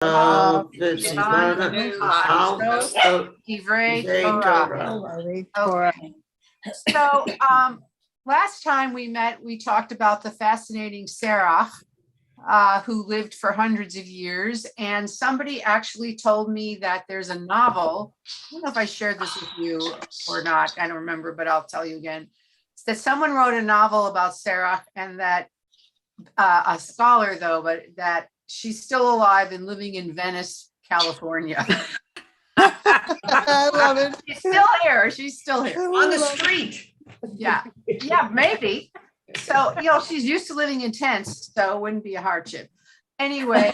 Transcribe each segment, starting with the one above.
Divrei Torah. Okay. So last time we met, we talked about the fascinating Sarah, who lived for hundreds of years. And somebody actually told me that there's a novel. I don't know if I shared this with you or not. I don't remember, but I'll tell you again. It's that someone wrote a novel about Sarah, and that a scholar, though, but that she's still alive and living in Venice, California. I love it. She's still here. She's still here. On the street. Yeah, maybe. So, she's used to living in tents, so it wouldn't be a hardship. Anyway,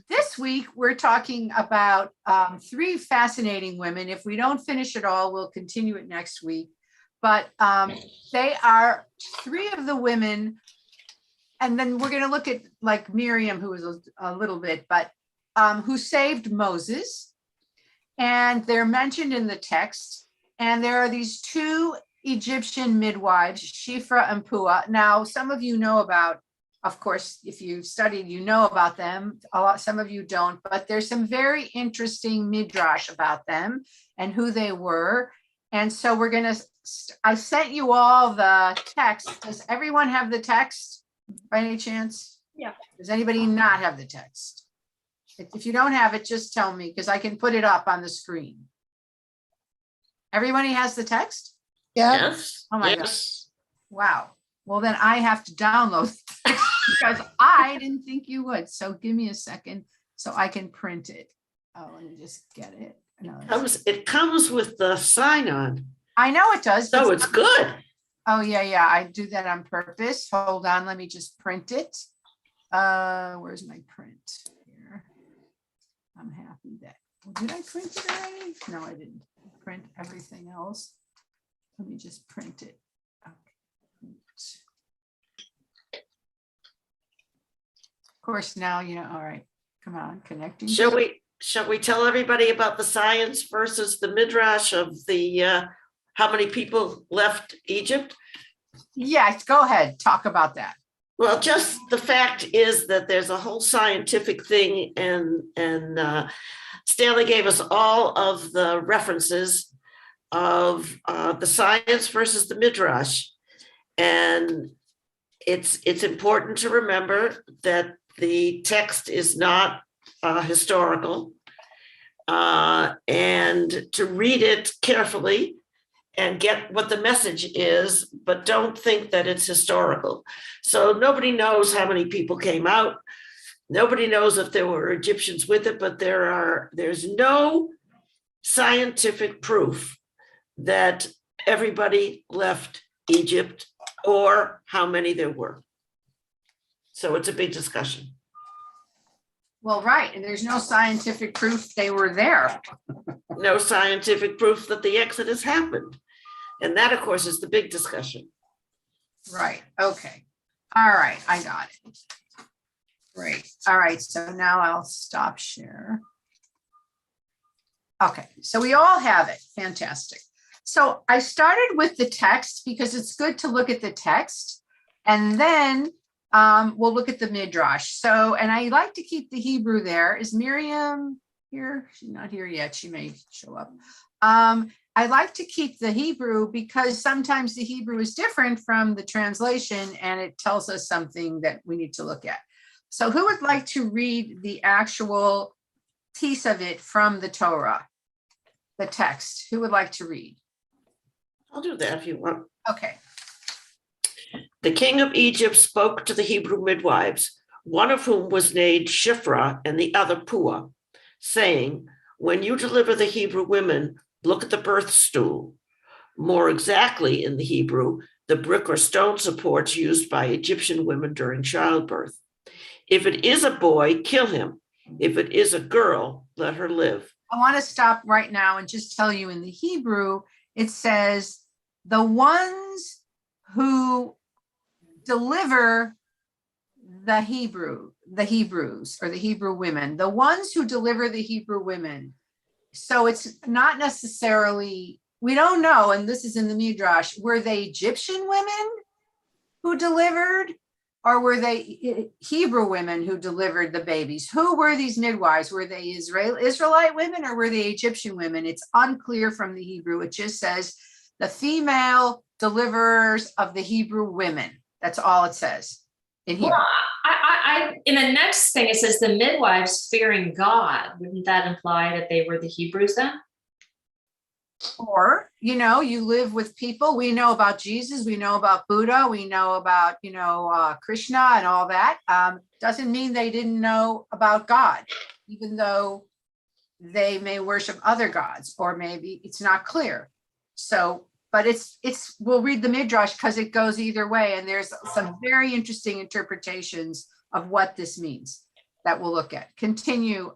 this week we're talking about three fascinating women. If we don't finish it all, we'll continue it next week. But they are three of the women, and then we're going to look at like Miriam, who was a little bit, but who saved Moses, and they're mentioned in the text. And there are these two Egyptian midwives, Shifa and Puah. Now, some of you know about, of course, if you've studied, you know about them. Some of you don't, but there's some very interesting midrash about them and who they were. And so we're going to, I sent you all the text. Does everyone have the text by any chance? Yeah. Does anybody not have the text? If you don't have it, just tell me, because I can put it up on the screen. Everybody has the text? Yeah. Yes. Oh my gosh. Wow. Well, then I have to download the text because I didn't think you would. So give me a second so I can print it. Oh, let me just get it. No, It comes with the sign on. I know it does. So it's good. Oh, yeah. I do that on purpose. Hold on. Let me just print it. Where's my print here? I'm happy that. Well, did I print it already? No, I didn't. Print everything else. Let me just print it. Okay. Of course, now, all right, come on, connecting. Shall we tell everybody about the science versus the midrash of the how many people left Egypt? Yes, go ahead, talk about that. Well, just the fact is that there's a whole scientific thing, and Stanley gave us all of the references of the science versus the midrash. And it's important to remember that the text is not historical, and to read it carefully and get what the message is, but don't think that it's historical. So nobody knows how many people came out. Nobody knows if there were Egyptians with it, but there's no scientific proof that everybody left Egypt or how many there were. So it's a big discussion. Well, right, and there's no scientific proof they were there. No scientific proof that the Exodus happened. And that, of course, is the big discussion. Right, okay. All right, I got it. Great. All right, so now I'll stop share. Okay, so we all have it. Fantastic. So I started with the text because it's good to look at the text, and then we'll look at the midrash. So, and I like to keep the Hebrew there. Is Miriam here? She's not here yet. She may show up. I like to keep the Hebrew because sometimes the Hebrew is different from the translation and it tells us something that we need to look at. So who would like to read the actual piece of it from the Torah, the text? Who would like to read? I'll do that if you want. Okay. The king of Egypt spoke to the Hebrew midwives, one of whom was named Shifra and the other Puah, saying, when you deliver the Hebrew women, look at the birth stool. More exactly in the Hebrew, the brick or stone supports used by Egyptian women during childbirth. If it is a boy, kill him. If it is a girl, let her live. I want to stop right now and just tell you in the Hebrew, it says the ones who deliver the Hebrews or the Hebrew women, the ones who deliver the Hebrew women. So it's not necessarily, we don't know, and this is in the Midrash, were they Egyptian women who delivered, or were they Hebrew women who delivered the babies? Who were these midwives? Were they Israelite women or were they Egyptian women? It's unclear from the Hebrew. It just says the female deliverers of the Hebrew women. That's all it says in Hebrew. Well, I in the next thing, it says the midwives fearing God. Wouldn't that imply that they were the Hebrews then? Or, you live with people. We know about Jesus. We know about Buddha. We know about, Krishna and all that. Doesn't mean they didn't know about God, even though they may worship other gods, or maybe it's not clear. So, but we'll read the Midrash because it goes either way. And there's some very interesting interpretations of what this means that we'll look at. Continue,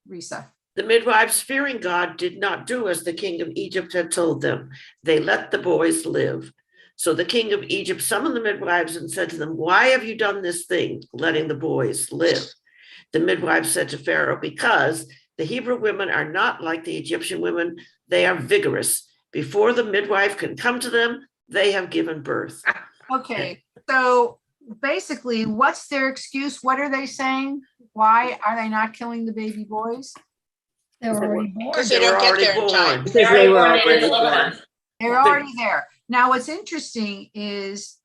Risa. The midwives, fearing God, did not do as the king of Egypt had told them. They let the boys live. So the king of Egypt summoned the midwives and said to them, "Why have you done this thing, letting the boys live?" The midwives said to Pharaoh, "Because the Hebrew women are not like the Egyptian women. They are vigorous. Before the midwife can come to them, they have given birth." Okay, so basically, what's their excuse? What are they saying? Why are they not killing the baby boys? They were already born. Because they don't get there in time. Because they were They already deliver born. them. They're already there. Now, what's interesting is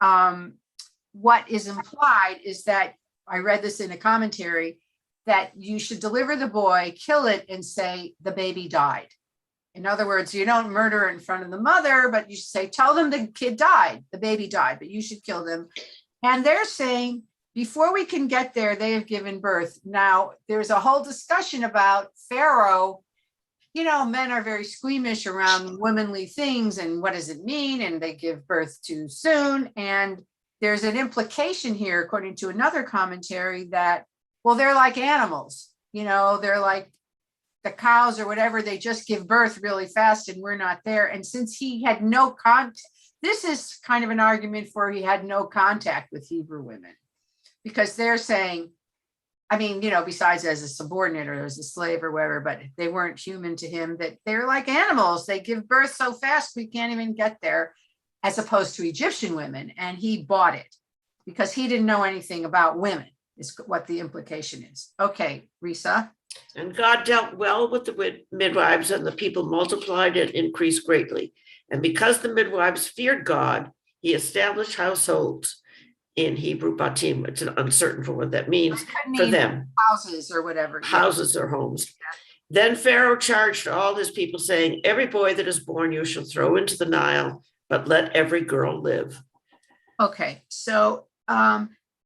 what is implied is that, I read this in a commentary, that you should deliver the boy, kill it, and say the baby died. In other words, you don't murder in front of the mother, but you should say, tell them the kid died, the baby died, but you should kill them. And they're saying, before we can get there, they have given birth. Now, there's a whole discussion about Pharaoh. Men are very squeamish around womanly things and what does it mean? And they give birth too soon. And there's an implication here, according to another commentary, that, well, they're like animals. They're like the cows or whatever. They just give birth really fast and we're not there. And since he had no contact, this is kind of an argument for he had no contact with Hebrew women. Because they're saying, besides as a subordinate or as a slave or whatever, but they weren't human to him, that they're like animals. They give birth so fast, we can't even get there, as opposed to Egyptian women. And he bought it because he didn't know anything about women, is what the implication is. Okay, Risa. And God dealt well with the midwives, and the people multiplied and increased greatly. And because the midwives feared God, he established households. In Hebrew, batim, it's uncertain for what that means for them. Houses or whatever. Houses or homes. Yeah. Then Pharaoh charged all his people, saying, "Every boy that is born you shall throw into the Nile, but let every girl live." Okay, so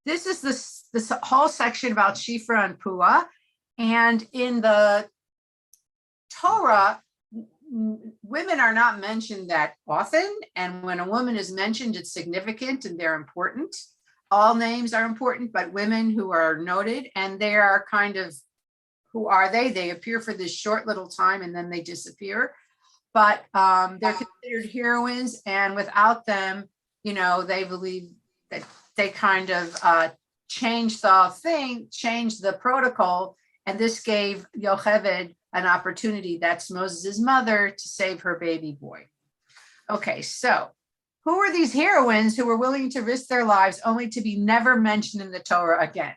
this is this whole section about Shifa and Puah. And in the Torah, women are not mentioned that often. And when a woman is mentioned, it's significant and they're important. All names are important, but women who are noted, and they are kind of, who are they? They appear for this short little time and then they disappear. But they're considered heroines, and without them, they believe that they kind of changed the protocol. And this gave Yocheved an opportunity, that's Moses' mother, to save her baby boy. Okay, so who are these heroines who were willing to risk their lives only to be never mentioned in the Torah again?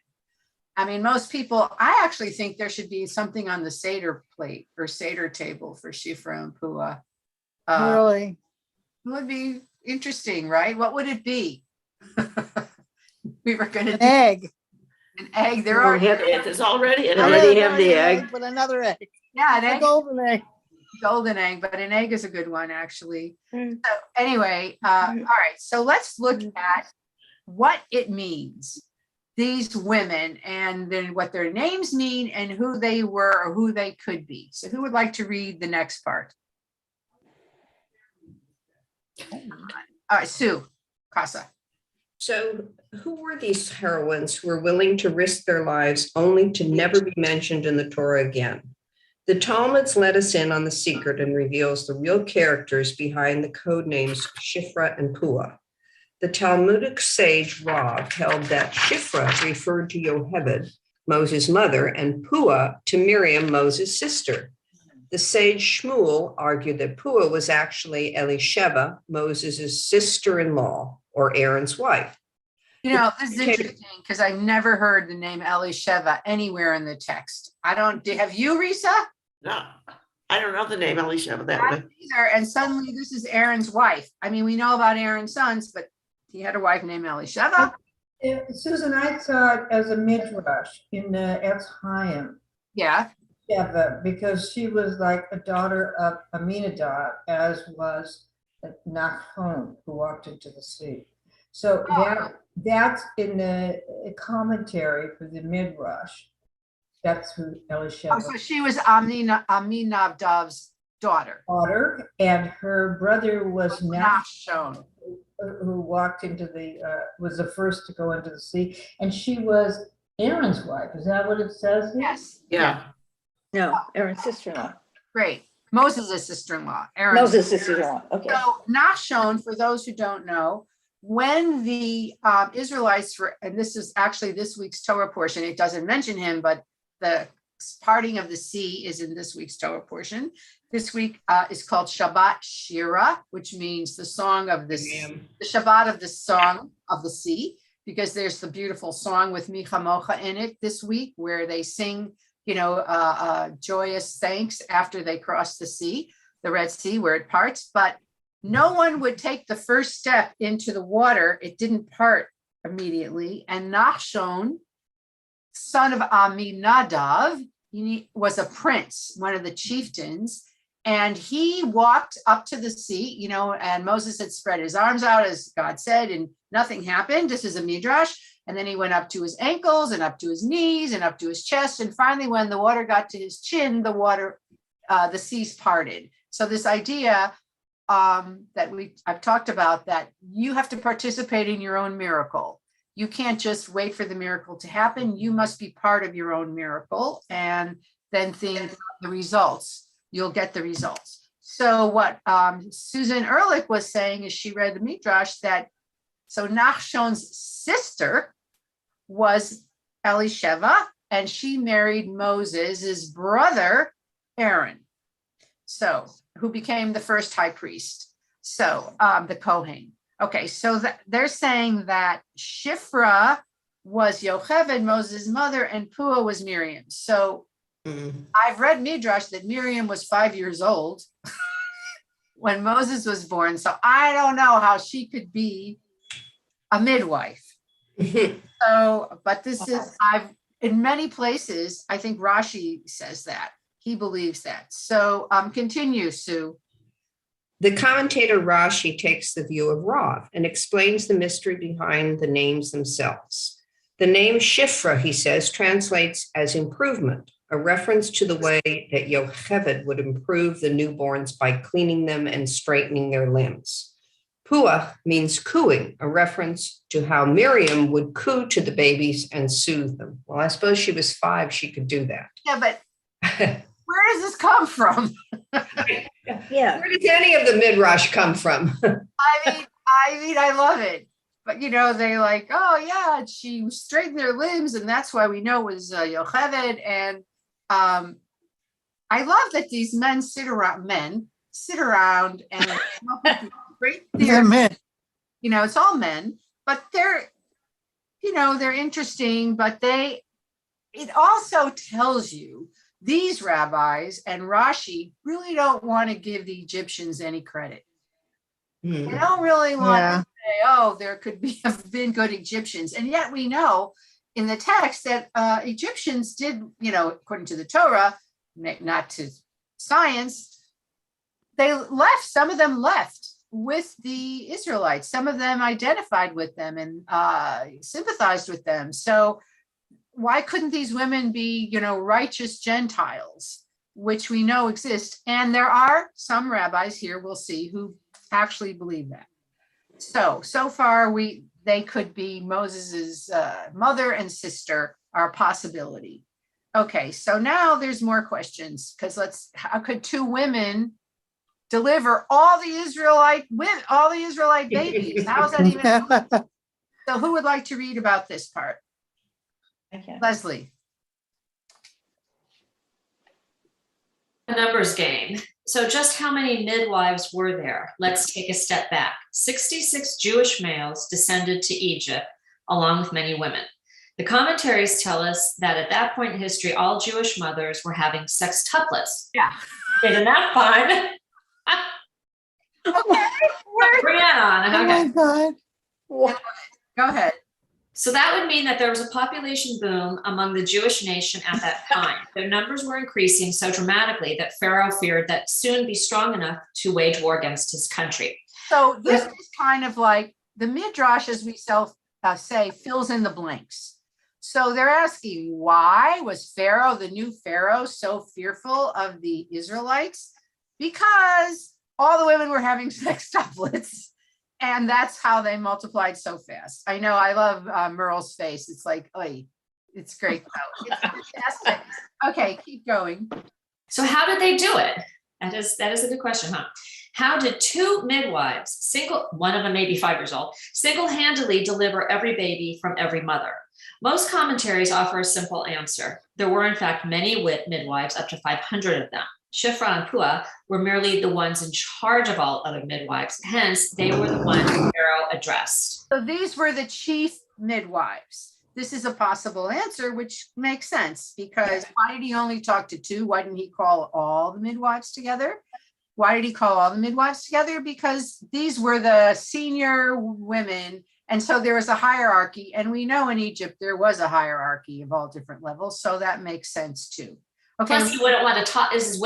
Most people, I actually think there should be something on the Seder plate or Seder table for Shifa and Puah. Really? It would be interesting, right? What would it be? We were going to do Egg. an egg. There's already an I egg. already have the egg. But another egg. Yeah, an A egg. golden egg. Golden egg, but an egg is a good one, actually. So anyway, all right, so let's look at what it means, these women, and then what their names mean and who they were or who they could be. So who would like to read the next part? All right, Sue Casa. So who were these heroines who were willing to risk their lives only to never be mentioned in the Torah again? The Talmuds let us in on the secret and reveals the real characters behind the code names Shifra and Puah. The Talmudic sage Rav held that Shifra referred to Yocheved, Moses' mother, and Puah to Miriam, Moses' sister. The sage Shmuel argued that Puah was actually Elisheva, Moses' sister-in-law, or Aaron's wife. This is interesting because I've never heard the name Elisheva anywhere in the text. Have you, Risa? No, I don't know the name Elisheva that way. Either, and suddenly this is Aaron's wife. I mean, we know about Aaron's sons, but he had a wife named Elisheva. Susan, I saw it as a midrash in Etz Chaim. Yeah. Sheva, because she was like a daughter of Aminadab, as was Nachshon, who walked into the sea. So that's in the commentary for the midrash. That's who Elisheva. So she was Aminadab's daughter. And her brother was Nachshon, who walked into was the first to go into the sea, and she was Aaron's wife. Is that what it says? Yes. Yeah. No, Aaron's sister-in-law. Great. Moses' sister-in-law. Moses' sister-in-law. Okay. So Nachshon, for those who don't know, when the Israelites and this is actually this week's Torah portion, it doesn't mention him, but the parting of the sea is in this week's Torah portion. This week is called Shabbat Shira, which means the song of the Shabbat of the song of the sea, because there's the beautiful song with Mi Chamocha in it this week, where they sing, joyous thanks after they cross the sea, the Red Sea, where it parts. But no one would take the first step into the water. It didn't part immediately. And Nachshon, son of Aminadab, he was a prince, one of the chieftains, and he walked up to the sea, and Moses had spread his arms out as God said, and nothing happened. This is a midrash. And then he went up to his ankles and up to his knees and up to his chest. And finally, when the water got to his chin, the seas parted. So this idea that I've talked about, that you have to participate in your own miracle. You can't just wait for the miracle to happen. You must be part of your own miracle and then think the results. You'll get the results. So what Susan Ehrlich was saying is she read the midrash so Nachshon's sister was Elisheva, and she married Moses' brother, Aaron, who became the first high priest. So the Kohen. Okay, so they're saying that Shifra was Yocheved, Moses' mother, and Puah was Miriam. So I've read midrash that Miriam was 5 years old when Moses was born. So I don't know how she could be a midwife. But this is, in many places, I think Rashi says that. He believes that. So continue, Sue. The commentator Rashi takes the view of Rav and explains the mystery behind the names themselves. The name Shifra, he says, translates as improvement, a reference to the way that Yocheved would improve the newborns by cleaning them and straightening their limbs. Puah means cooing, a reference to how Miriam would coo to the babies and soothe them. Well, I suppose she was 5, she could do that. Yeah, but where does this come from? Yeah. Where does any of the midrash come from? I mean, I love it. But, they like, oh, yeah, she straightened their limbs, and that's why we know it was Yocheved. And I love that these men sit around and come up with great theories. It's all men, but they're interesting, but it also tells you these rabbis and Rashi really don't want to give the Egyptians any credit. They don't really want to say, oh, there could have been good Egyptians. And yet we know in the text that Egyptians did, according to the Torah, not to science, some of them left with the Israelites. Some of them identified with them and sympathized with them. So why couldn't these women be, righteous Gentiles, which we know exist? And there are some rabbis here, we'll see, who actually believe that. So far, they could be Moses's mother and sister are a possibility. Okay, so now there's more questions, because how could 2 women deliver all the Israelite babies? How is that even? So who would like to read about this part? Okay. Leslie. A numbers game. So just how many midwives were there? Let's take a step back. 66 Jewish males descended to Egypt, along with many women. The commentaries tell us that at that point in history, all Jewish mothers were having sextuplets. Yeah. Isn't that fun? Okay. Bring it on. Oh my Okay. God. Go ahead. So that would mean that there was a population boom among the Jewish nation at that time. Their numbers were increasing so dramatically that Pharaoh feared that soon be strong enough to wage war against his country. So this is kind of like the Midrash, as we say, fills in the blanks. So they're asking, why was Pharaoh, the new Pharaoh, so fearful of the Israelites? Because all the women were having sextuplets, and that's how they multiplied so fast. I know, I love Merle's face. It's like, oy, it's great though. It's fantastic. Okay, keep going. So how did they do it? That is a good question, huh? How did two midwives, one of them may be 5 years old, single-handedly deliver every baby from every mother? Most commentaries offer a simple answer. There were, in fact, many midwives, up to 500 of them. Shifa and Puah were merely the ones in charge of all other midwives. Hence, they were the ones Pharaoh addressed. So these were the chief midwives. This is a possible answer, which makes sense, because why did he only talk to 2? Why didn't he call all the midwives together? Why did he call all the midwives together? Because these were the senior women. And so there was a hierarchy. And we know in Egypt, there was a hierarchy of all different levels. So that makes sense too. Okay. Plus, he wouldn't want to talk, this is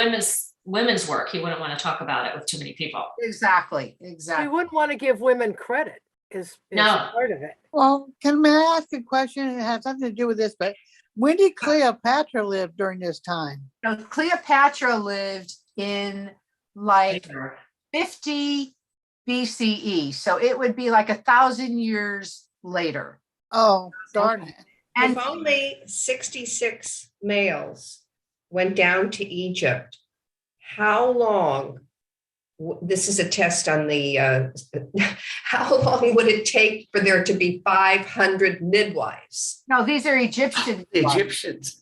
women's work. He wouldn't want to talk about it with too many people. Exactly. We Exactly. wouldn't want to give women credit is No. part of it. Well, may I ask a question? It has something to do with this, but when did Cleopatra live during this time? So Cleopatra lived in like 50 BCE. So it would be like 1,000 years later. Oh, darn it. And If only 66 males went down to Egypt, how long, this is a test on the, how long would it take for there to be 500 midwives? no, these are Egyptian. The Egyptians.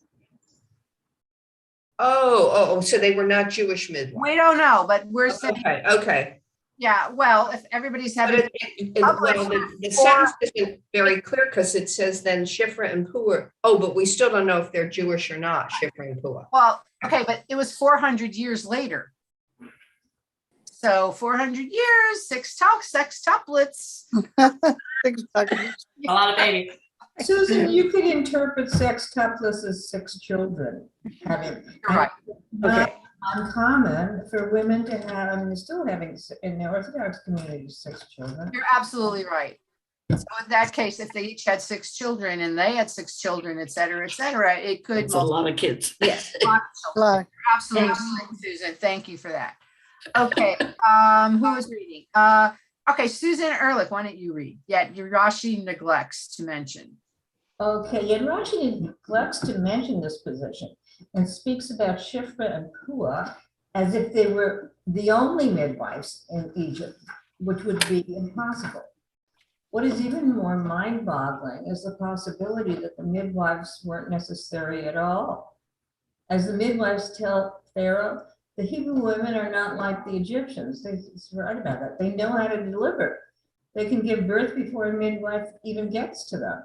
Oh, so they were not Jewish midwives. We don't know, but we're saying, Okay. yeah, well, if everybody's But having, the sentence isn't very clear because it says then Shifra and Puah. Oh, but we still don't know if they're Jewish or not, Shifra and Puah. well, okay, but it was 400 years later. So 400 years, sextuplets. A lot of babies. Susan, you could interpret sextuplets as 6 children. Having, You're right. not uncommon for women to have, and they're still having in the Orthodox community 6 children. You're absolutely right. So in that case, if they each had 6 children and they had 6 children, et cetera, it could. It's a lot of kids. Yes. Like, Absolutely, right, Susan. Thank you for that. Okay, who is reading? Okay, Susan Ehrlich, why don't you read? Yeah, Rashi neglects to mention. Okay, and Rashi neglects to mention this position and speaks about Shifra and Puah as if they were the only midwives in Egypt, which would be impossible. What is even more mind-boggling is the possibility that the midwives weren't necessary at all. As the midwives tell Pharaoh, the Hebrew women are not like the Egyptians. He's right about that. They know how to deliver. They can give birth before a midwife even gets to them.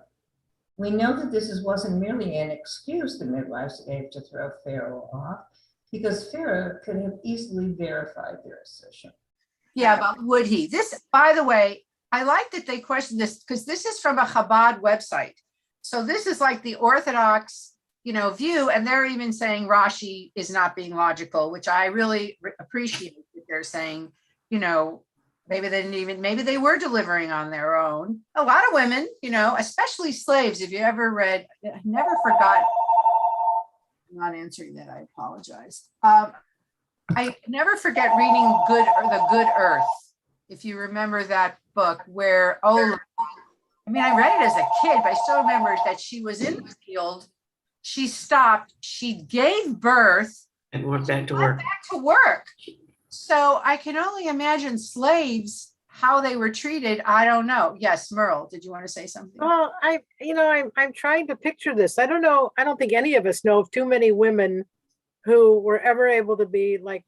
We know that this wasn't merely an excuse the midwives gave to throw Pharaoh off, because Pharaoh could have easily verified their assertion. Yeah, but would he? This, by the way, I like that they question this because this is from a Chabad website. So this is like the Orthodox, view, and they're even saying Rashi is not being logical, which I really appreciate that they're saying, maybe they were delivering on their own. A lot of women, especially slaves, if you ever read, I never forgot, I'm not answering that, I apologize. I never forget reading The Good Earth, if you remember that book where, I read it as a kid, but I still remember that she was in the field, she stopped, she gave birth, And went back to went work. back to work. So I can only imagine slaves, how they were treated. I don't know. Yes, Merle, did you want to say something? Well, I'm trying to picture this. I don't know. I don't think any of us know of too many women who were ever able to be like,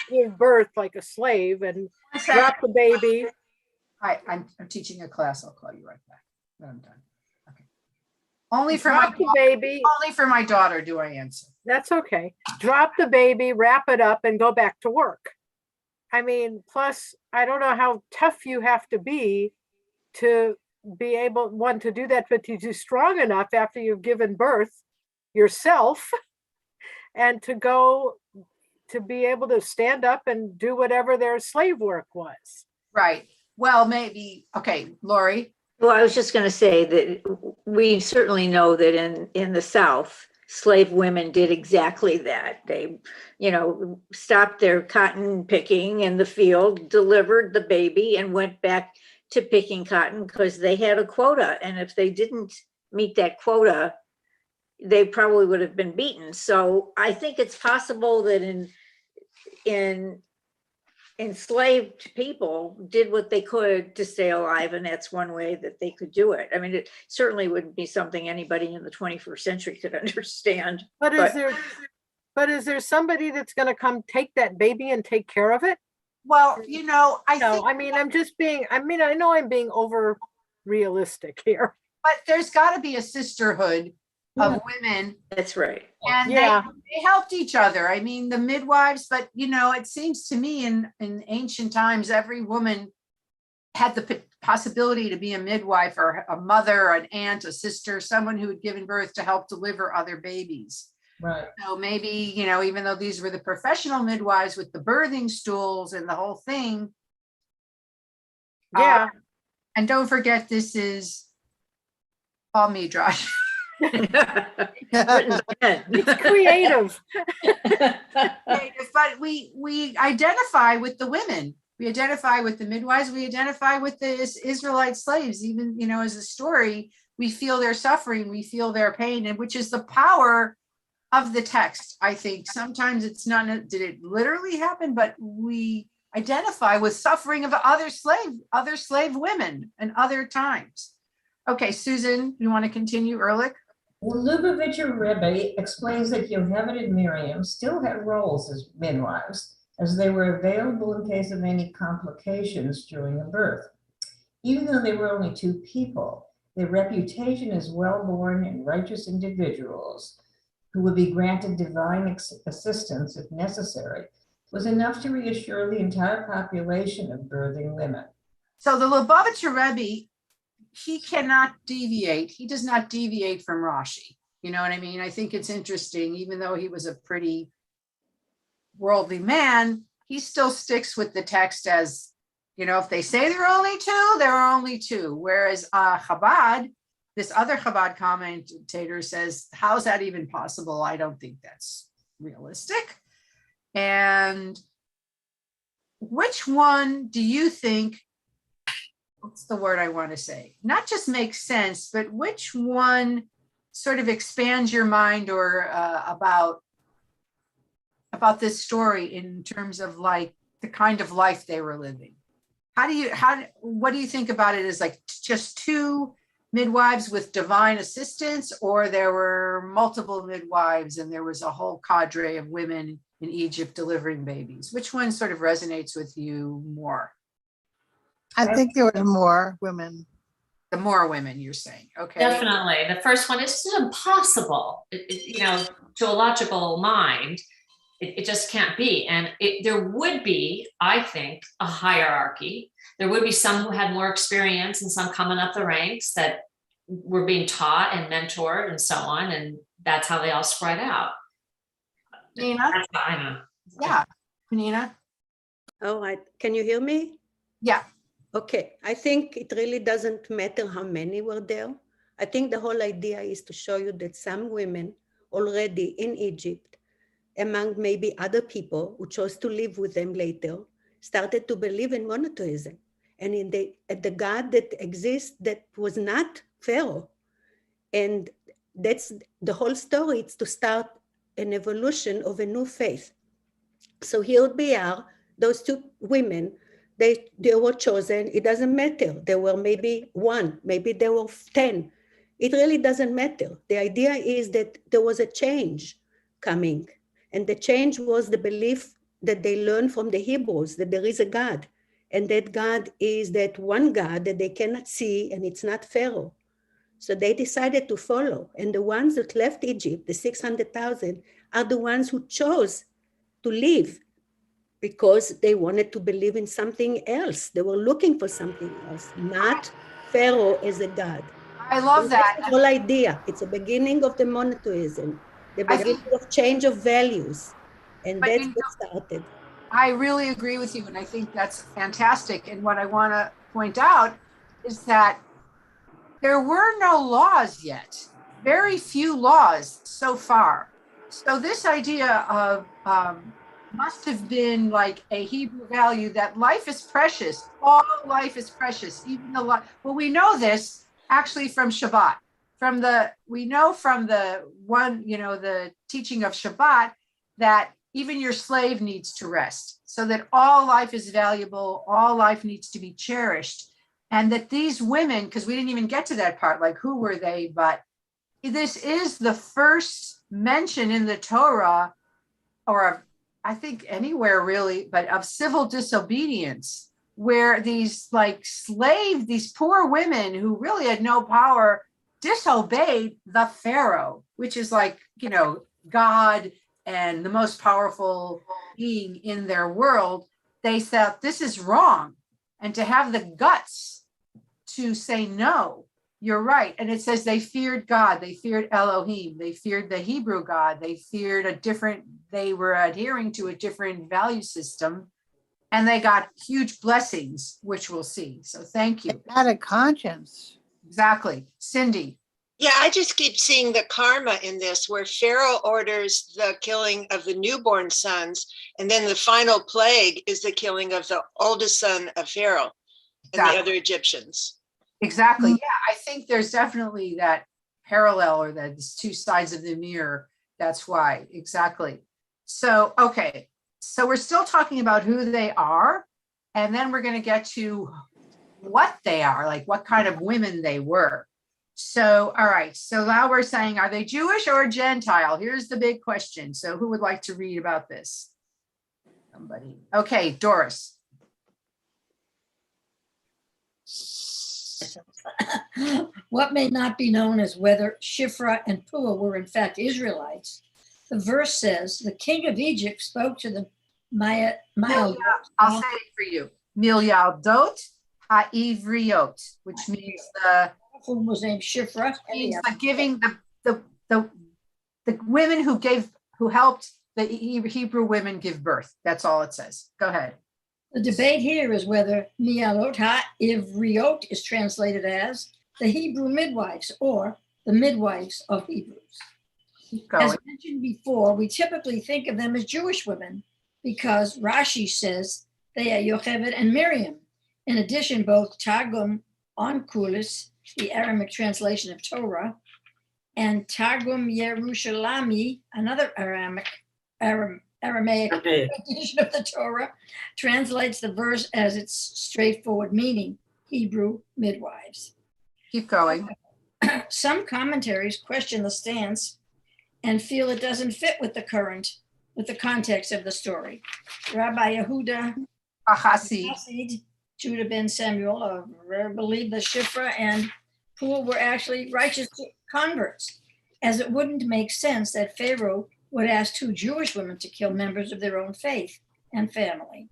give birth like a slave and drop the baby. I'm teaching a class. I'll call you right back. I'm done. Okay. Only for my Drop the baby. only for my daughter do I answer. That's okay. Drop the baby, wrap it up, and go back to work. I mean, plus, I don't know how tough you have to be able, one, to do that, but to be strong enough after you've given birth yourself and to be able to stand up and do whatever their slave work was. Right. Well, maybe. Okay, Lori. Well, I was just going to say that we certainly know that in the South, slave women did exactly that. They, stopped their cotton picking in the field, delivered the baby, and went back to picking cotton because they had a quota. And if they didn't meet that quota, they probably would have been beaten. So I think it's possible that in enslaved people did what they could to stay alive, and that's one way that they could do it. I mean, it certainly wouldn't be something anybody in the 21st century could understand. But is there somebody that's going to come take that baby and take care of it? Well, I know I'm being over realistic here. but there's got to be a sisterhood of women. That's right. And Yeah. they helped each other. I mean, the midwives, but it seems to me in ancient times, every woman had the possibility to be a midwife or a mother, an aunt, a sister, someone who had given birth to help deliver other babies. Right. So maybe, even though these were the professional midwives with the birthing stools and the whole thing. Yeah. And don't forget, this is all Midrash. It's creative. But we identify with the women. We identify with the midwives. We identify with the Israelite slaves. Even, as a story, we feel their suffering. We feel their pain, and which is the power of the text. I think sometimes it's not, did it literally happen? But we identify with suffering of other slave women and other times. Okay, Susan, you want to continue, Ehrlich? The Lubavitcher Rebbe explains that Yocheved and Miriam still had roles as midwives, as they were available in case of any complications during a birth. Even though they were only two people, their reputation as well-born and righteous individuals who would be granted divine assistance if necessary was enough to reassure the entire population of birthing women. So the Lubavitcher Rebbe, he cannot deviate. He does not deviate from Rashi. You know what I mean? I think it's interesting, even though he was a pretty worldly man, he still sticks with the text as, if they say there are only two, there are only two. Whereas Chabad, this other Chabad commentator says, how's that even possible? I don't think that's realistic. And which one do you think, what's the word I want to say? Not just makes sense, but which one sort of expands your mind or about this story in terms of like the kind of life they were living? What do you think about it as like just two midwives with divine assistance, or there were multiple midwives and there was a whole cadre of women in Egypt delivering babies? Which one sort of resonates with you more? I think there were more women. The more women, you're saying. Okay. Definitely. The first one is impossible, to a logical mind. It just can't be. And there would be, I think, a hierarchy. There would be some who had more experience and some coming up the ranks that were being taught and mentored and so on. And that's how they all spread out. Nina? I know. Yeah. Nina? Oh, can you hear me? Yeah. Okay, I think it really doesn't matter how many were there. I think the whole idea is to show you that some women already in Egypt, among maybe other people who chose to live with them later, started to believe in monotheism and in the God that exists that was not Pharaoh. And that's the whole story. It's to start an evolution of a new faith. So here we are, those two women, they were chosen. It doesn't matter. There were maybe one, maybe there were 10. It really doesn't matter. The idea is that there was a change coming. And the change was the belief that they learned from the Hebrews, that there is a God. And that God is that one God that they cannot see, and it's not Pharaoh. So they decided to follow. And the ones that left Egypt, the 600,000, are the ones who chose to leave because they wanted to believe in something else. They were looking for something else, not Pharaoh as a god. I love And that's that. the whole idea. It's a beginning of the monotheism, the I think- beginning of change of values. And But that's you what started. I really agree with you, and I think that's fantastic. And what I want to point out is that there were no laws yet, very few laws so far. So this idea of must have been like a Hebrew value that life is precious, all life is precious, even the life. Well, we know this actually from Shabbat. We know from the one, the teaching of Shabbat that even your slave needs to rest, so that all life is valuable, all life needs to be cherished. And that these women, because we didn't even get to that part, like who were they, but this is the first mention in the Torah, or I think anywhere really, but of civil disobedience, where these these poor women who really had no power disobeyed the Pharaoh, which is God and the most powerful being in their world. They thought this is wrong. And to have the guts to say, no, you're right. And it says they feared God, they feared Elohim, they feared the Hebrew God, they feared they were adhering to a different value system, and they got huge blessings, which we'll see. So thank you. Had a conscience. Exactly. Cindy. Yeah, I just keep seeing the karma in this, where Pharaoh orders the killing of the newborn sons, and then the final plague is the killing of the oldest son of Pharaoh and the other Egyptians. Exactly. Yeah, I think there's definitely that parallel, or that it's two sides of the mirror. That's why. Exactly. So, okay. So we're still talking about who they are, and then we're going to get to what they are, like what kind of women they were. So, all right. So now we're saying, are they Jewish or Gentile? Here's the big question. So who would like to read about this? Somebody. Okay, Doris. What may not be known as whether Shifra and Puah were in fact Israelites. The verse says, the king of Egypt spoke to the Maya. I'll say it for you. Milyaldot ha'ivriot, which means whom was named Shifra. means the giving the women who helped the Hebrew women give birth. That's all it says. Go ahead. The debate here is whether Mialot ha'ivriot is translated as the Hebrew midwives or the midwives of Hebrews. As mentioned before, we typically think of them as Jewish women because Rashi says they are Yocheved and Miriam. In addition, both Targum Onkelos, the Aramaic translation of Torah, and Targum Yerushalmi, another Aramaic edition of the Torah, translates the verse as its straightforward meaning, Hebrew midwives. Keep going. Some commentaries question the stance and feel it doesn't fit with the context of the story. Rabbi Yehuda Hasid, Judah ben Samuel, believed that Shifra and Puah were actually righteous converts, as it wouldn't make sense that Pharaoh would ask two Jewish women to kill members of their own faith and family.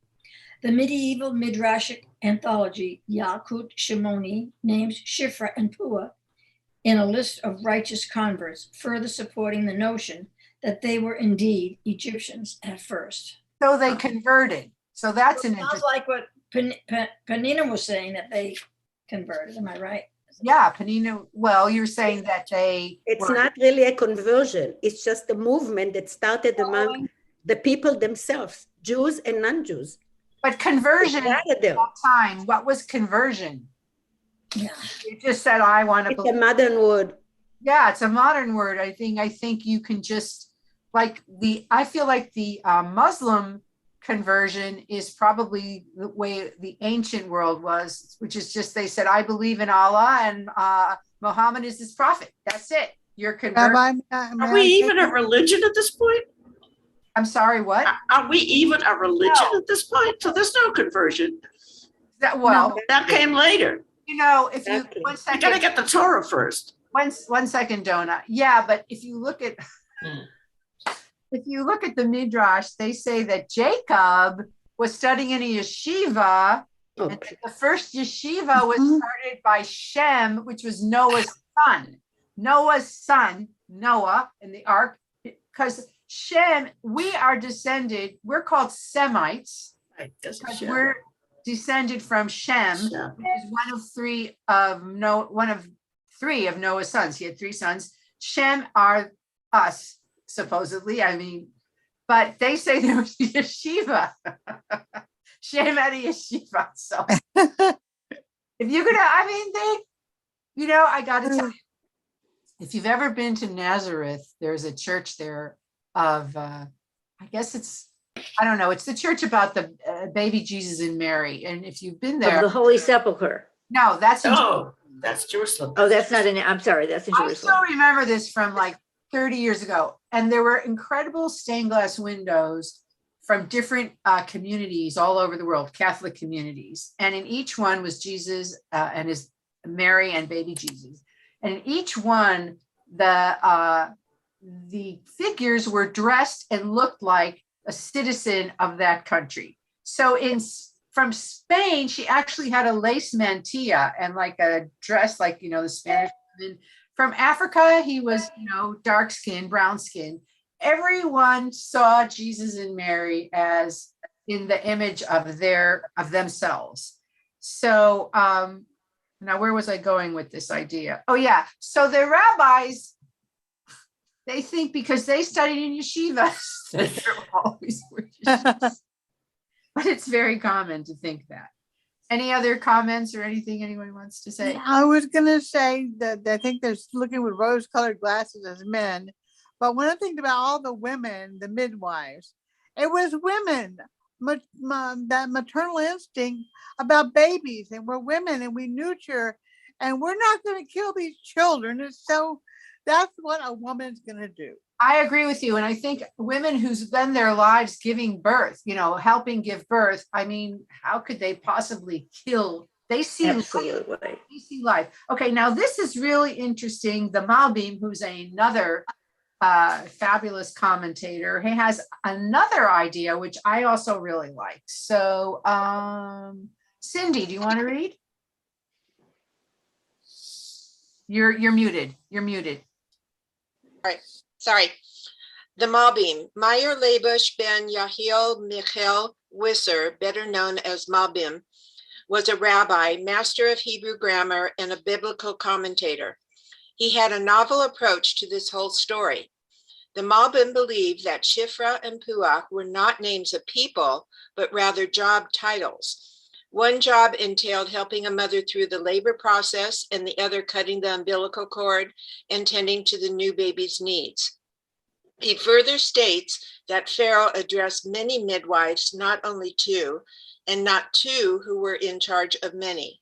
The medieval Midrashic anthology Yalkut Shimoni names Shifra and Puah in a list of righteous converts, further supporting the notion that they were indeed Egyptians at first. So they converted. So that's an sounds like what Panina was saying, that they converted. Am I right? Yeah, Panina. Well, you're saying that it's not really a conversion. It's just a movement that started among the people themselves, Jews and non-Jews. But conversion at that time, what was conversion? Yeah. You just said, I want to believe. It's a modern word. Yeah, it's a modern word. I think you can just I feel like the Muslim conversion is probably the way the ancient world was, which is just, they said, I believe in Allah and Muhammad is his prophet. That's it. You're converted. Are we even a religion at this point? I'm sorry, what? Are we even a religion at this point? So there's no conversion. That came later. If you, one You second. gotta get the Torah first. One second, Donna. Yeah, but if you look at Mm. if you look at the Midrash, they say that Jacob was studying in a yeshiva. And Okay. the first yeshiva was started by Shem, which was Noah's son. Noah's son, Noah, in the ark, because Shem, we are descended, we're called Semites, Right, doesn't because show. we're descended from Shem, Shem. which is one of three of Noah's sons. He had three sons. Shem are us, supposedly. I mean, but they say there was a yeshiva. Shem had a yeshiva. So if you're gonna, I mean, I gotta tell you, if you've ever been to Nazareth, there's a church there of, I guess I don't know, it's the church about the baby Jesus and Mary. And if you've been Of there, the Holy Sepulchre. no, that's in Oh, that's Jerusalem. Oh, that's not I'm sorry, that's in I Jerusalem. still remember this from like 30 years ago. And there were incredible stained glass windows from different communities all over the world, Catholic communities. And in each one was Jesus and his Mary and baby Jesus. And in each one, the figures were dressed and looked like a citizen of that country. So from Spain, she actually had a lace mantilla and like a dress like, the Spanish women. From Africa, he was, dark skin, brown skin. Everyone saw Jesus and Mary as in the image of themselves. So now where was I going with this idea? Oh yeah. So the rabbis, they think because they studied in yeshivas that there always were yeshivas. But it's very common to think that. Any other comments or anything anyone wants to say? I was gonna say that I think they're looking with rose-colored glasses as men, but when I think about all the women, the midwives, it was women, that maternal instinct about babies, and we're women and we nurture, and we're not going to kill these children. And so that's what a woman's going to do. I agree with you. And I think women who spend their lives giving birth, helping give birth, I mean, how could they possibly kill? They see Absolutely. They see life. Okay, now this is really interesting. The Malbim, who's another fabulous commentator, he has another idea, which I also really like. So, Cindy, do you want to read? You're muted. You're muted. All right, sorry. The Malbim, Meyer Labush ben Yahiel Michel Wisser, better known as Malbim, was a rabbi, master of Hebrew grammar, and a biblical commentator. He had a novel approach to this whole story. The Malbim believed that Shifra and Puach were not names of people, but rather job titles. One job entailed helping a mother through the labor process, and the other cutting the umbilical cord and tending to the new baby's needs. He further states that Pharaoh addressed many midwives, not only two, and not two who were in charge of many.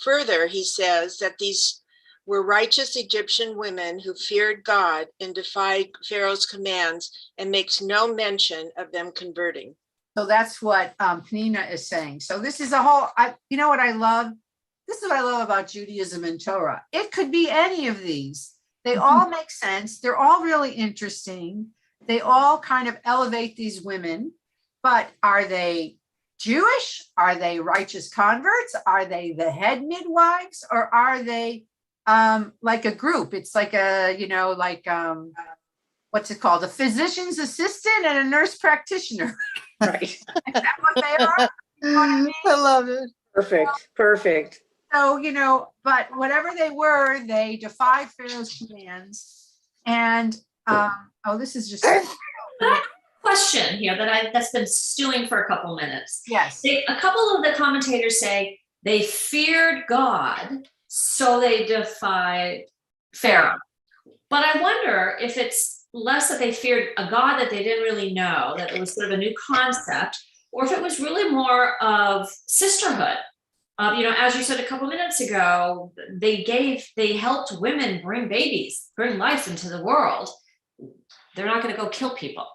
Further, he says that these were righteous Egyptian women who feared God and defied Pharaoh's commands, and makes no mention of them converting. So that's what Penina is saying. So this is a whole, you know what I love? This is what I love about Judaism and Torah. It could be any of these. They all make sense. They're all really interesting. They all kind of elevate these women, but are they Jewish? Are they righteous converts? Are they the head midwives? Or are they like a group? It's like what's it called? A physician's assistant and a nurse practitioner. Right. Is that what they are? You know what I mean? I love it. Perfect. So, but whatever they were, they defied Pharaoh's commands. And, this is just. Question here that's been stewing for a couple minutes. Yes. A couple of the commentators say they feared God, so they defied Pharaoh. But I wonder if it's less that they feared a God that they didn't really know, that it was sort of a new concept, or if it was really more of sisterhood. As you said a couple minutes ago, they helped women bring life into the world. They're not going to go kill people.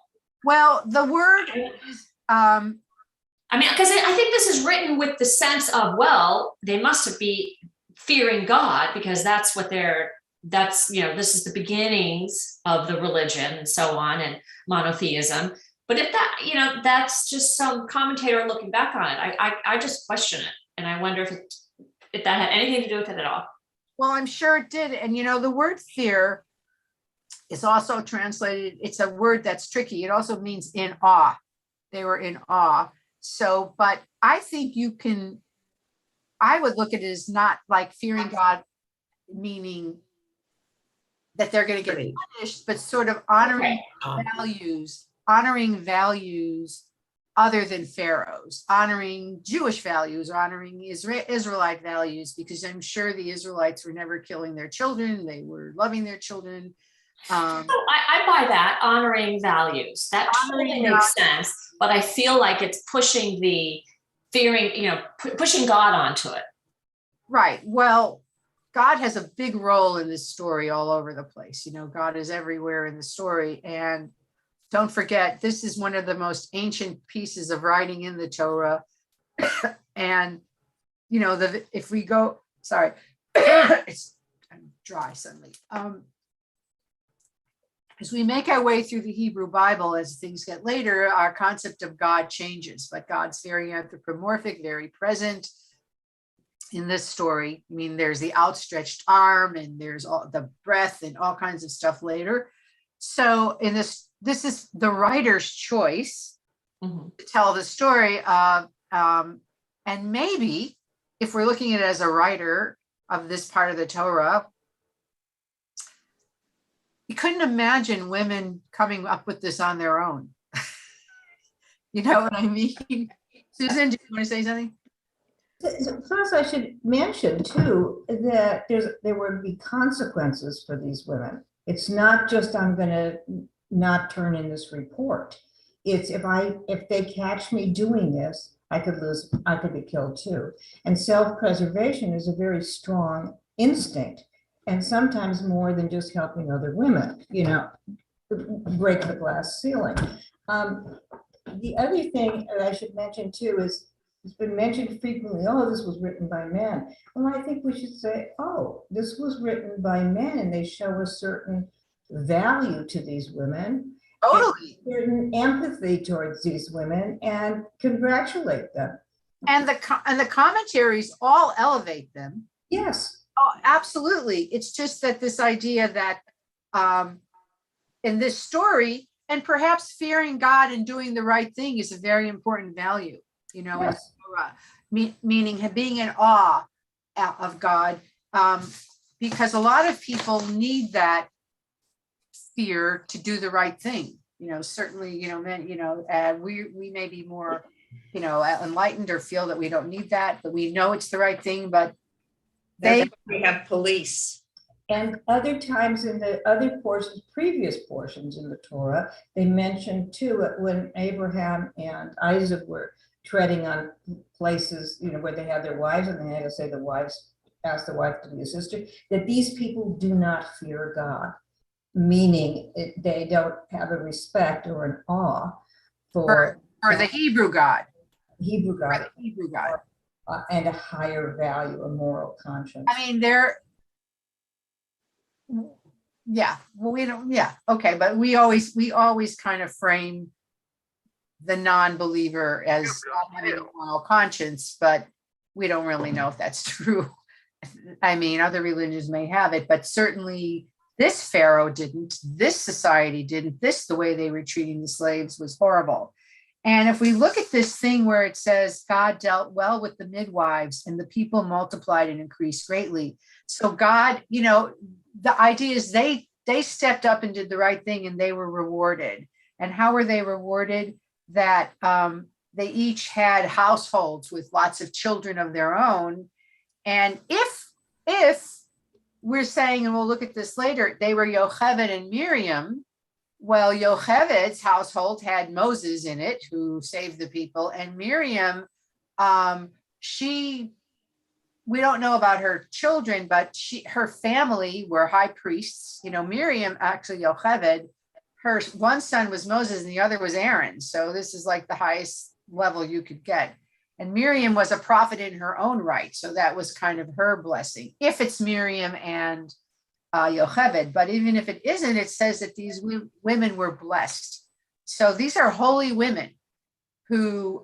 Well, the word is, because I think this is written with the sense of, well, they must be fearing God because that's what they're that's, this is the beginnings of the religion and so on, and monotheism. But if that, that's just some commentator looking back on it, I just question it. And I wonder if that had anything to do with it at all. Well, I'm sure it did. And the word fear is also translated, it's a word that's tricky. It also means in awe. They were in awe. So, but I think I would look at it as not like fearing God, meaning that they're going to get punished, but sort of honoring values other than Pharaoh's, honoring Jewish values, honoring Israelite values, because I'm sure the Israelites were never killing their children. They were loving their children. I buy that, honoring values. That totally makes sense. But I feel like it's pushing the fearing, pushing God onto it. Right. Well, God has a big role in this story all over the place. God is everywhere in the story. And don't forget, this is one of the most ancient pieces of writing in the Torah. And, if we go, sorry, I'm dry suddenly. As we make our way through the Hebrew Bible, as things get later, our concept of God changes, but God's very anthropomorphic, very present in this story. I mean, there's the outstretched arm and there's all the breath and all kinds of stuff later. So in this is the writer's choice to tell the story of, and maybe if we're looking at it as a writer of this part of the Torah, you couldn't imagine women coming up with this on their own. You know what I mean? Susan, do you want to say something? First, I should mention too that there would be consequences for these women. It's not just I'm going to not turn in this report. It's if they catch me doing this, I could be killed too. And self-preservation is a very strong instinct, and sometimes more than just helping other women, break the glass ceiling. The other thing that I should mention too is, it's been mentioned frequently, oh, this was written by men. Well, I think we should say, oh, this was written by men, and they show a certain value to these women. Totally. Certain empathy towards these women, and congratulate them. And the commentaries all elevate them. Yes. Oh, absolutely. It's just that this idea that in this story, and perhaps fearing God and doing the right thing is a very important value, yes. In Torah, meaning being in awe of God, because a lot of people need that fear to do the right thing. Certainly, men, we may be more, enlightened or feel that we don't need that, but we know it's the right thing, but we have police. And other times in the other portions, previous portions in the Torah, they mentioned too, when Abraham and Isaac were treading on places, where they had their wives, and they had to say ask the wife to be a sister, that these people do not fear God, meaning they don't have a respect or an awe for the Hebrew God. Hebrew God. For the Hebrew God. And a higher value, a moral conscience. I mean, okay, but we always kind of frame the non-believer as not having a moral conscience, but we don't really know if that's true. I mean, other religions may have it, but certainly this Pharaoh didn't, this society didn't, the way they were treating the slaves was horrible. And if we look at this thing where it says God dealt well with the midwives and the people multiplied and increased greatly. So God, the idea is they stepped up and did the right thing, and they were rewarded. And how were they rewarded? That they each had households with lots of children of their own. And if we're saying, and we'll look at this later, they were Yocheved and Miriam, well, Yocheved's household had Moses in it, who saved the people, and Miriam, we don't know about her children, but her family were high priests. Miriam, actually Yocheved, her one son was Moses and the other was Aaron. So this is like the highest level you could get. And Miriam was a prophet in her own right. So that was kind of her blessing. If it's Miriam and Yocheved. But even if it isn't, it says that these women were blessed. So these are holy women who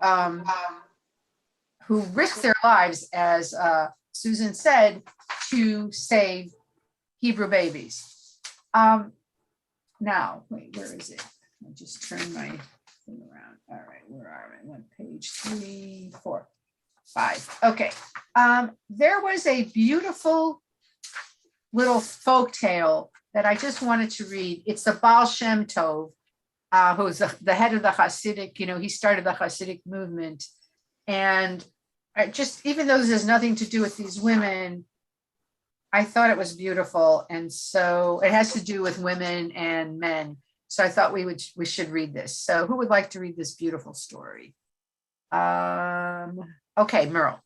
risked their lives, as Susan said, to save Hebrew babies. Now, wait, where is it? I just turned my thing around. All right, where are we? One page 3, 4, 5. Okay. There was a beautiful little folk tale that I just wanted to read. It's the Baal Shem Tov, who's the head of the Hasidic, he started the Hasidic movement. And even though this has nothing to do with these women, I thought it was beautiful. And so it has to do with women and men. So I thought we should read this. So who would like to read this beautiful story? Okay, Merle.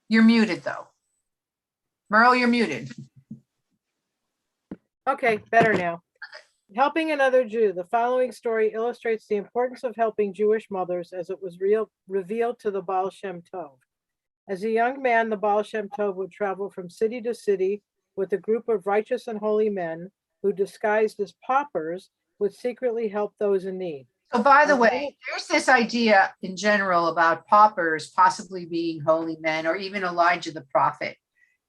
You're muted though. Merle, you're muted. Okay, better now. Helping another Jew. The following story illustrates the importance of helping Jewish mothers as it was revealed to the Baal Shem Tov. As a young man, the Baal Shem Tov would travel from city to city with a group of righteous and holy men who, disguised as paupers, would secretly help those in need. So by the way, there's this idea in general about paupers possibly being holy men or even Elijah the prophet.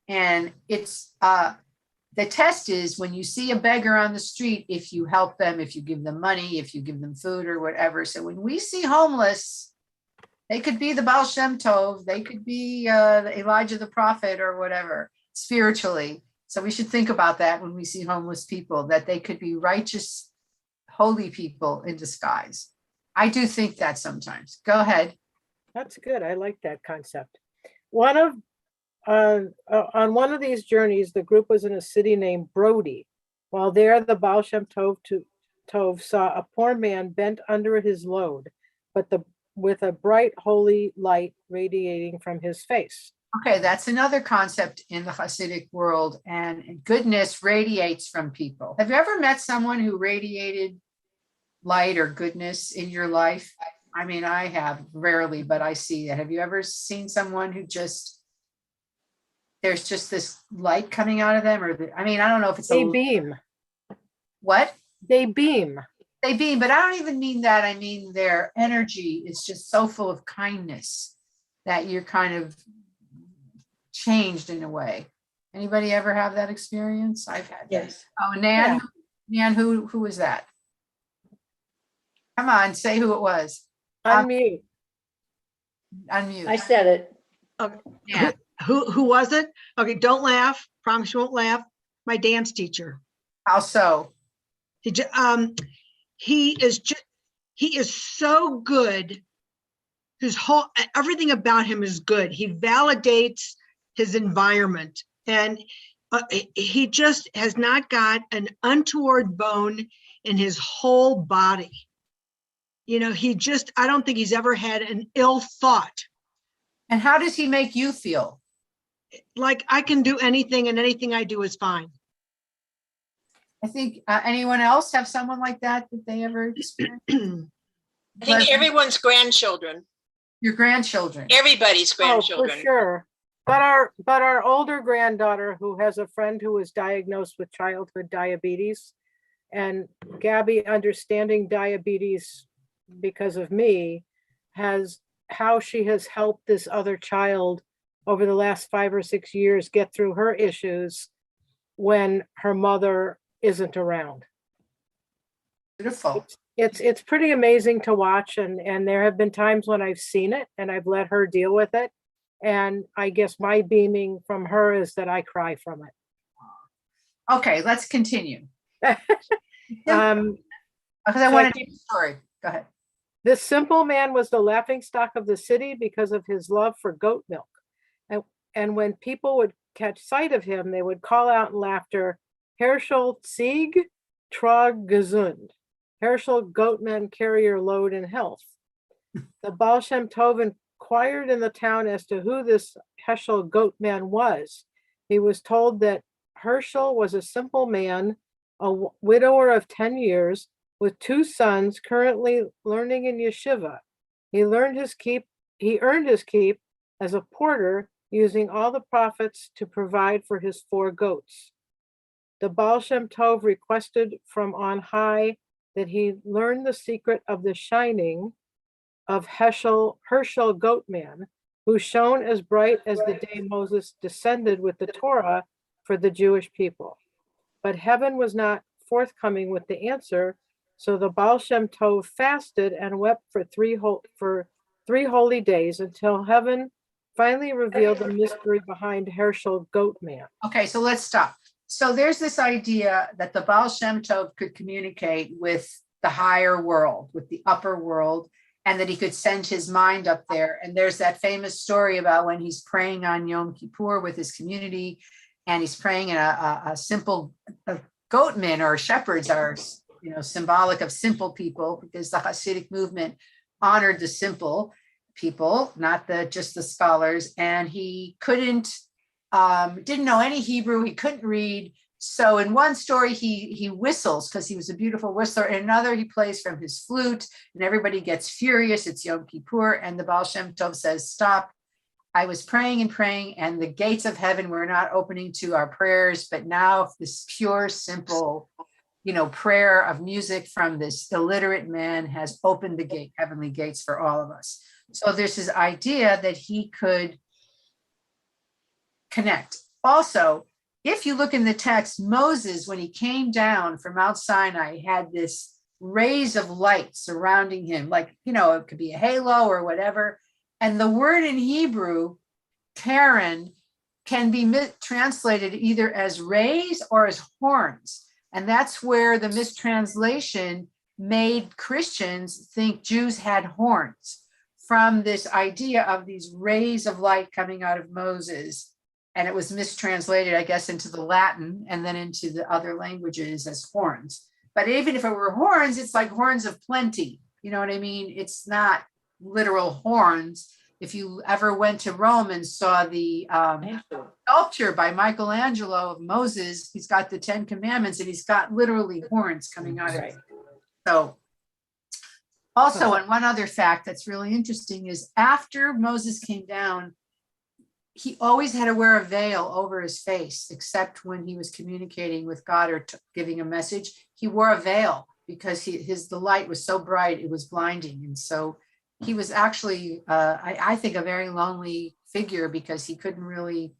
And it's the test is when you see a beggar on the street, if you help them, if you give them money, if you give them food or whatever. So when we see homeless, they could be the Baal Shem Tov, they could be Elijah the prophet or whatever, spiritually. So we should think about that when we see homeless people, that they could be righteous, holy people in disguise. I do think that sometimes. Go ahead. That's good. I like that concept. On one of these journeys, the group was in a city named Brody. While there, the Baal Shem Tov saw a poor man bent under his load, but with a bright holy light radiating from his face. Okay, that's another concept in the Hasidic world, and goodness radiates from people. Have you ever met someone who radiated light or goodness in your life? I mean, I have rarely, but I see that. Have you ever seen someone who there's just this light coming out of them? I don't know if it's They beam. What? They beam. They beam, but I don't even mean that. I mean, their energy is just so full of kindness that you're kind of changed in a way. Anybody ever have that experience? I've had that. Yes. Oh, Nan, yeah. Nan, who was that? Come on, say who it was. Unmute. Unmute. I said it. Okay. Yeah. Who was it? Okay, don't laugh. Promise you won't laugh. My dance teacher. How so? He is so good. Everything about him is good. He validates his environment, and he just has not got an untoward bone in his whole body. I don't think he's ever had an ill thought. And how does he make you feel? Like I can do anything and anything I do is fine. I think anyone else have someone like that they ever experienced? I think everyone's grandchildren. Your grandchildren. Everybody's grandchildren. Oh, for sure. But our older granddaughter, who has a friend who was diagnosed with childhood diabetes, and Gabby, understanding diabetes because of me, how she has helped this other child over the last 5 or 6 years get through her issues when her mother isn't around. Beautiful. It's pretty amazing to watch, and there have been times when I've seen it and I've let her deal with it. And I guess my beaming from her is that I cry from it. Okay, let's continue. Because I So want to do the story. Go ahead. This simple man was the laughingstock of the city because of his love for goat milk. And when people would catch sight of him, they would call out in laughter, Herschel Zieg trag gesund. Herschel, goatman, carry your load in health. The Baal Shem Tov inquired in the town as to who this Herschel goatman was. He was told that Herschel was a simple man, a widower of 10 years, with 2 sons currently learning in yeshiva. He earned his keep as a porter using all the prophets to provide for his 4 goats. The Baal Shem Tov requested from on high that he learn the secret of the shining of Herschel Goatman, who shone as bright as the day Moses descended with the Torah for the Jewish people. But heaven was not forthcoming with the answer, so the Baal Shem Tov fasted and wept for 3 holy days until heaven finally revealed the mystery behind Herschel Goatman. Okay, so let's stop. So there's this idea that the Baal Shem Tov could communicate with the higher world, with the upper world, and that he could send his mind up there. And there's that famous story about when he's praying on Yom Kippur with his community, and he's praying in a simple goatmen or shepherds are, symbolic of simple people, because the Hasidic movement honored the simple people, not just the scholars. And he didn't know any Hebrew. He couldn't read. So in one story, he whistles because he was a beautiful whistler. In another, he plays from his flute, and everybody gets furious. It's Yom Kippur, and the Baal Shem Tov says, "Stop. I was praying and praying, and the gates of heaven were not opening to our prayers. But now this pure, simple, prayer of music from this illiterate man has opened the heavenly gates for all of us." So there's this idea that he could connect. Also, if you look in the text, Moses, when he came down from Mount Sinai, had this rays of light surrounding him, like, it could be a halo or whatever. And the word in Hebrew, Karen, can be translated either as rays or as horns. And that's where the mistranslation made Christians think Jews had horns, from this idea of these rays of light coming out of Moses. And it was mistranslated, I guess, into the Latin and then into the other languages as horns. But even if it were horns, it's like horns of plenty. You know what I mean? It's not literal horns. If you ever went to Rome and saw the sculpture by Michelangelo of Moses, he's got the 10 Commandments and he's got literally horns coming out of it. So also, and one other fact that's really interesting is after Moses came down, he always had to wear a veil over his face, except when he was communicating with God or giving a message. He wore a veil because the light was so bright, it was blinding. And so he was actually, I think, a very lonely figure because he couldn't really,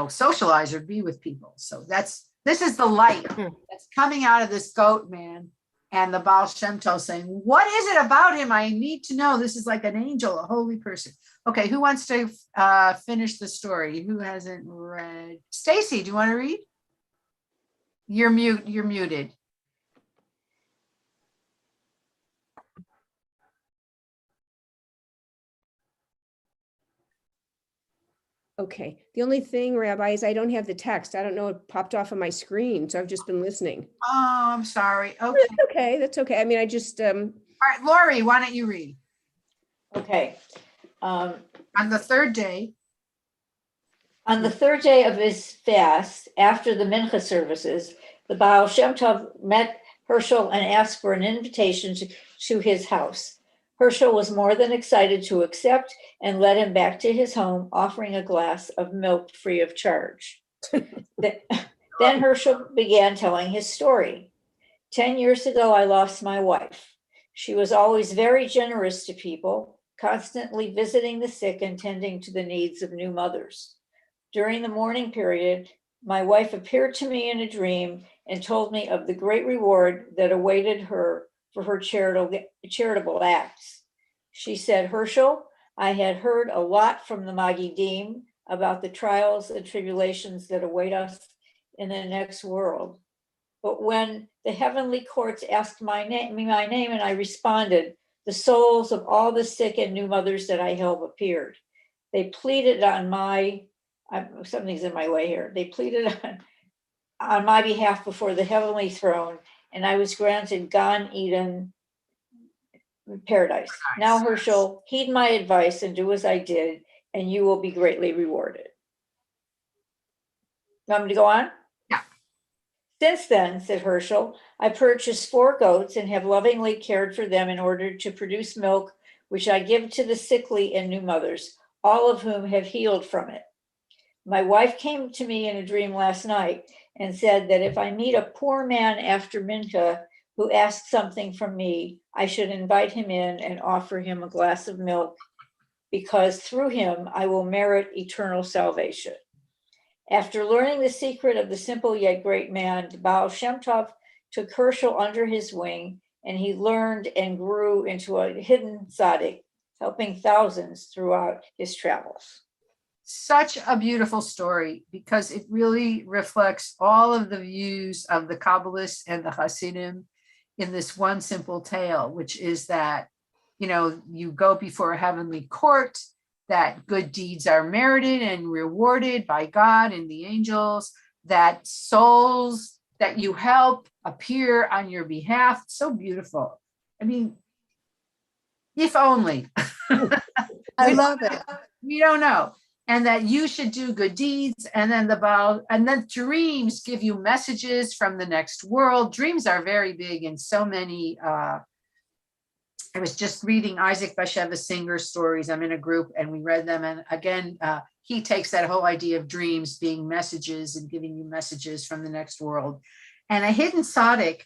socialize or be with people. So this is the light that's coming out of this goat man. And the Baal Shem Tov saying, what is it about him? I need to know. This is like an angel, a holy person. Okay, who wants to finish the story? Who hasn't read? Stacy, do you want to read? You're muted. Okay. The only thing, Rabbi, is I don't have the text. I don't know. It popped off on my screen, so I've just been listening. Oh, I'm sorry. Okay. That's okay. That's okay. I mean, I just. All right, Lori, why don't you read? Okay. On the third day. On the third day of his fast, after the Mincha services, the Baal Shem Tov met Herschel and asked for an invitation to his house. Herschel was more than excited to accept and led him back to his home, offering a glass of milk free of charge. Then Herschel began telling his story. 10 years ago, I lost my wife. She was always very generous to people, constantly visiting the sick and tending to the needs of new mothers. During the mourning period, my wife appeared to me in a dream and told me of the great reward that awaited her for her charitable acts. She said, Herschel, I had heard a lot from the Magidim about the trials and tribulations that await us in the next world. But when the heavenly courts asked my name and I responded, the souls of all the sick and new mothers that I help appeared. They pleaded on something's in my way here. They pleaded on my behalf before the heavenly throne, and I was granted Gan Eden paradise. Nice. Now, Herschel, heed my advice and do as I did, and you will be greatly rewarded. You want me to go on? Yeah. Since then, said Herschel, I purchased 4 goats and have lovingly cared for them in order to produce milk, which I give to the sickly and new mothers. all of whom have healed from it. My wife came to me in a dream last night and said that if I meet a poor man after Mincha who asks something from me, I should invite him in and offer him a glass of milk, because through him I will merit eternal salvation. After learning the secret of the simple yet great man, Baal Shem Tov took Herschel under his wing, and he learned and grew into a hidden tzaddik, helping thousands throughout his travels. Such a beautiful story, because it really reflects all of the views of the Kabbalists and the Hasidim in this one simple tale, which is that, you know, you go before a heavenly court, that good deeds are merited and rewarded by God and the angels, that souls that you help appear on your behalf. So beautiful. I mean, if only. I love it. We don't know. And that you should do good deeds. And then dreams give you messages from the next world. Dreams are very big in so many. I was just reading Isaac Bashevis Singer's stories. I'm in a group and we read them. And again, he takes that whole idea of dreams being messages and giving you messages from the next world. And a hidden tzaddik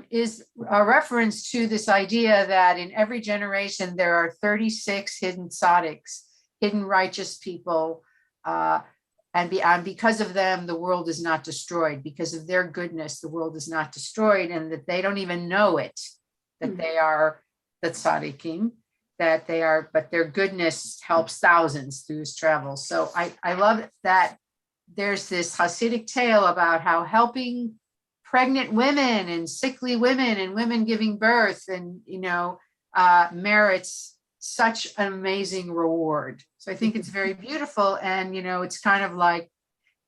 is a reference to this idea that in every generation, there are 36 hidden tzaddiks, hidden righteous people. And because of them, the world is not destroyed. Because of their goodness, the world is not destroyed, and that they don't even know it, that they are the tzaddikim, that they are, but their goodness helps thousands through his travels. So I love that there's this Hasidic tale about how helping pregnant women and sickly women and women giving birth and, you know, merits such an amazing reward. So I think it's very beautiful. And, you know, it's kind of like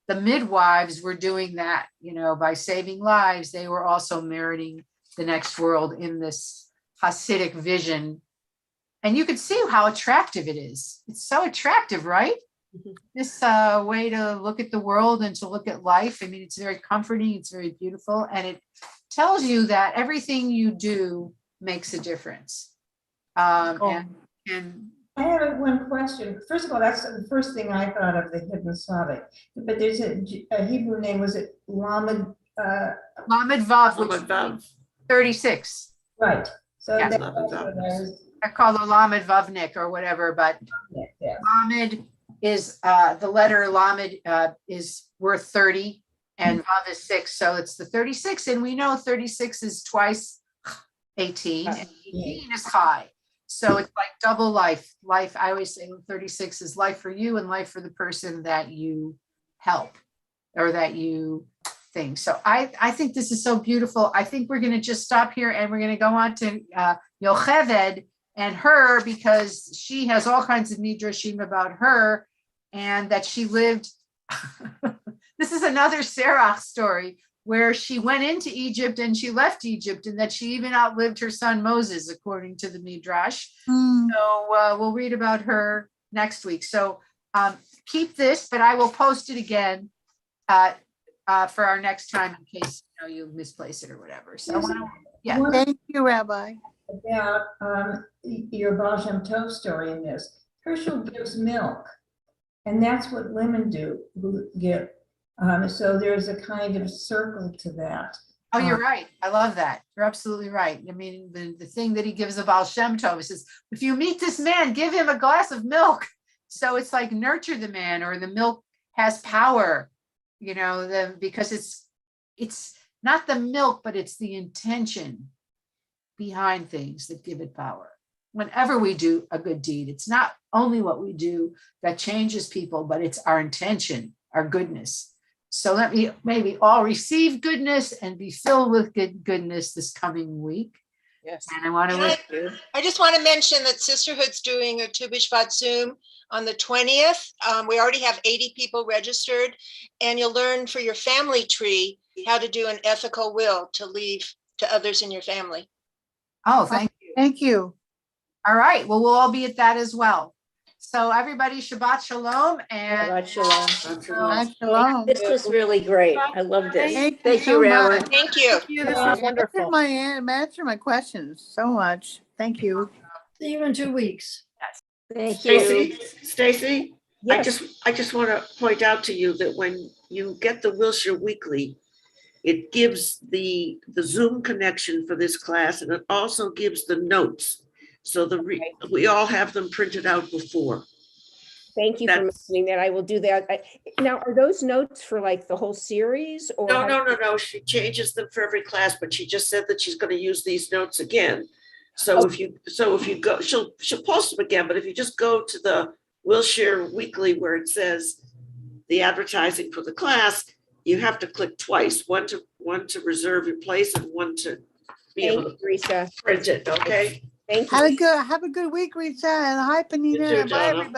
the midwives were doing that, you know, by saving lives. They were also meriting the next world in this Hasidic vision. And you can see how attractive it is. It's so attractive, right? This way to look at the world and to look at life. I mean, it's very comforting. It's very beautiful. And it tells you that everything you do makes a difference. And I have one question. First of all, that's the first thing I thought of, the hidden tzaddik. But there's a Hebrew name, was it Lamed? Lamed Vav, which Lamed Vav. means 36. Right. So Yeah. that's what I was. I call it Lamed Vavnik or whatever, but Yeah. Lamed is the letter Lamed is worth 30 and Vav is 6. So it's the 36. And we know 36 is twice 18 and 18 is high. So it's like double life. Life, I always say 36 is life for you and life for the person that you help or that you think. So I think this is so beautiful. I think we're going to just stop here and we're going to go on to Yocheved and her, because she has all kinds of midrashim about her and that she lived. This is another Serach story where she went into Egypt and she left Egypt, and that she even outlived her son Moses, according to the Midrash. So we'll read about her next week. So keep this, but I will post it again for our next time in case you misplace it or whatever. So yeah. Thank you, Rabbi. About your Baal Shem Tov story in this. Herschel gives milk, and that's what women do who give. So there's a kind of circle to that. Oh, you're right. I love that. You're absolutely right. I mean, the thing that he gives of Baal Shem Tov says, if you meet this man, give him a glass of milk. So it's like nurture the man, or the milk has power, because it's not the milk, but it's the intention behind things that give it power. Whenever we do a good deed, it's not only what we do that changes people, but it's our intention, our goodness. So let me maybe all receive goodness and be filled with goodness this coming week. Yes. And I want to wish you. I just want to mention that Sisterhood's doing a Tu B'Shvat Zoom on the 20th. We already have 80 people registered, and you'll learn for your family tree how to do an ethical will to leave to others in your family. Oh, thank you. Thank you. All right. Well, we'll all be at that as well. So everybody, Shabbat Shalom. And Shabbat Shalom. Shabbat Shalom. This was really great. I love this. Thank Thank you you, so Rabbi. much. Thank you. This was wonderful. Answer my questions so much. Thank you. See you in 2 weeks. Thank you. Stacy, Yes. I just want to point out to you that when you get the Wilshire Weekly, it gives the Zoom connection for this class, and it also gives the notes. So we all have them printed out before. Thank you for mentioning that. I will do that. Now, are those notes for like the whole series or? No. She changes them for every class, but she just said that she's going to use these notes again. So if you go, she'll post them again. But if you just go to the Wilshire Weekly where it says the advertising for the class, you have to click twice. One to reserve your place and one to be able to print it. Okay. Thank you. Have a good week, Risa, and hi, Panina, You too, and bye, Donna. everybody.